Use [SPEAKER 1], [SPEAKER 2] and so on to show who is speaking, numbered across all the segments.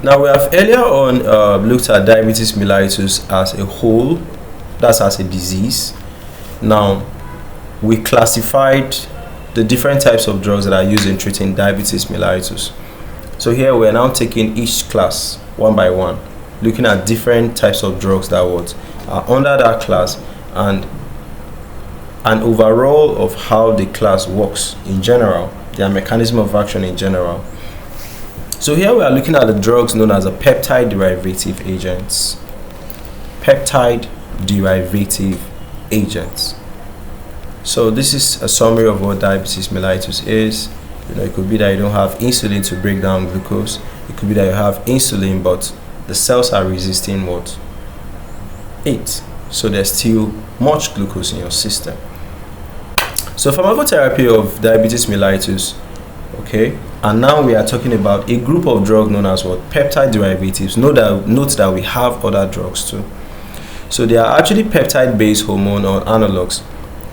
[SPEAKER 1] Now we have earlier on looked at diabetes mellitus as a whole, that's as a disease. Now we classified the different types of drugs that are used in treating diabetes mellitus. So here we are now taking each class one by one, looking at different types of drugs that are under that class and an overall of how the class works in general, their mechanism of action in general. So here we are looking at the drugs known as the peptide derivative agents. Peptide derivative agents. So this is a summary of what diabetes mellitus is. It could be that you don't have insulin to break down glucose. It could be that you have insulin, but the cells are resisting it. So there's still much glucose in your system. So pharmacotherapy of diabetes mellitus, okay, and now we are talking about a group of drugs known as what? Peptide derivatives. Note that we have other drugs too. So they are actually peptide-based hormone or analogs.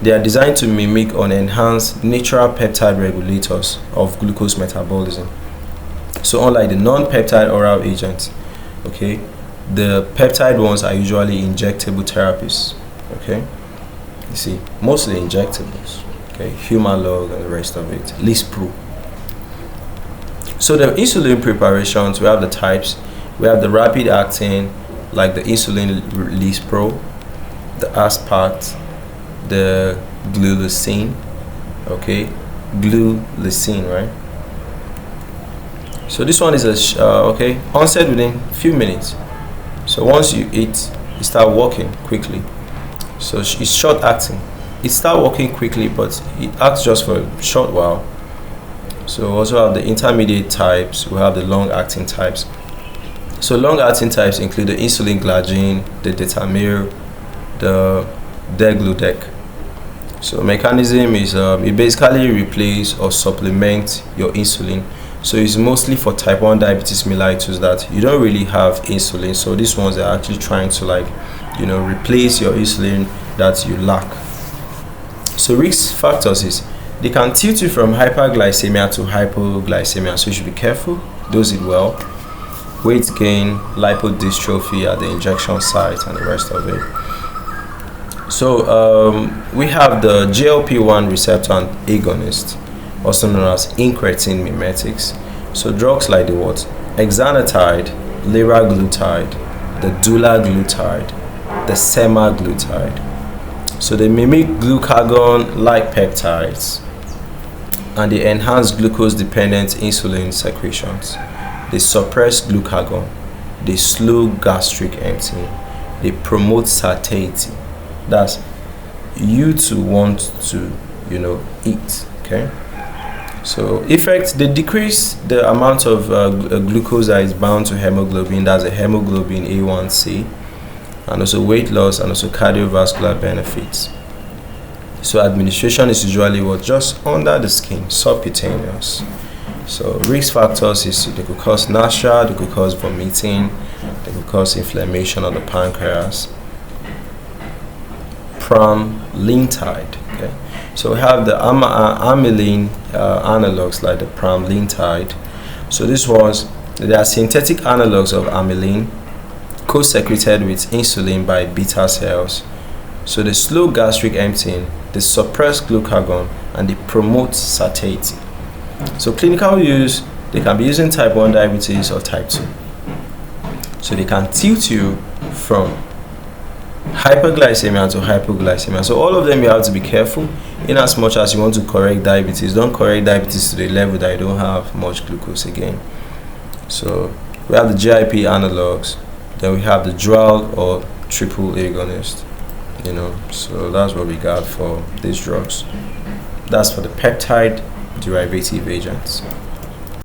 [SPEAKER 1] They are designed to mimic or enhance natural peptide regulators of glucose metabolism. So unlike the non-peptide oral agents, okay, the peptide ones are usually injectable therapies. Okay, you see, mostly injectables. Okay, Humalog and the rest of it, Lispro. So the insulin preparations, we have the types. We have the rapid acting, like the insulin Lispro, the Aspart, the glulicine, okay, glulicine, right? So this one is onset within a few minutes. So once you eat, it start working quickly. So it's short acting. It start working quickly, but it acts just for a short while. So we also have the intermediate types. We have the long acting types. So long acting types include the insulin glargine, the detamir, the degludec. So mechanism is it basically replace or supplement your insulin. So it's mostly for type 1 diabetes mellitus that you don't really have insulin. So these ones are actually trying to replace your insulin that you lack. So risk factors is they can tilt you from hyperglycemia to hypoglycemia. So you should be careful, dose it well. Weight gain, lipodystrophy at the injection site, and the rest of it. So we have the GLP-1 receptor agonist, also known as incretin mimetics. So drugs like the Exenatide, Liraglutide, the Dulaglutide, the Semaglutide. So they mimic glucagon-like peptides, and they enhance glucose-dependent insulin secretions. They suppress glucagon. They slow gastric emptying. They promote satiety. That's you to want to, eat. Okay. So they decrease the amount of glucose that is bound to hemoglobin. That's a hemoglobin A1C, and also weight loss and also cardiovascular benefits. So administration is usually just under the skin, subcutaneous. So risk factors is they could cause nausea, they could cause vomiting, they could cause inflammation of the pancreas. Pramlintide. Okay, so we have the amylin analogs like the pramlintide. So they are synthetic analogs of amylin, co-secreted with insulin by beta cells. So they slow gastric emptying, they suppress glucagon, and they promote satiety. So clinical use, they can be used in type 1 diabetes or type 2. So they can tilt you from hyperglycemia to hypoglycemia. So all of them you have to be careful in as much as you want to correct diabetes. Don't correct diabetes to the level that you don't have much glucose again. So we have the GIP analogs, then we have the dual or triple agonist. So that's what we got for these drugs. That's for the peptide derivative agents.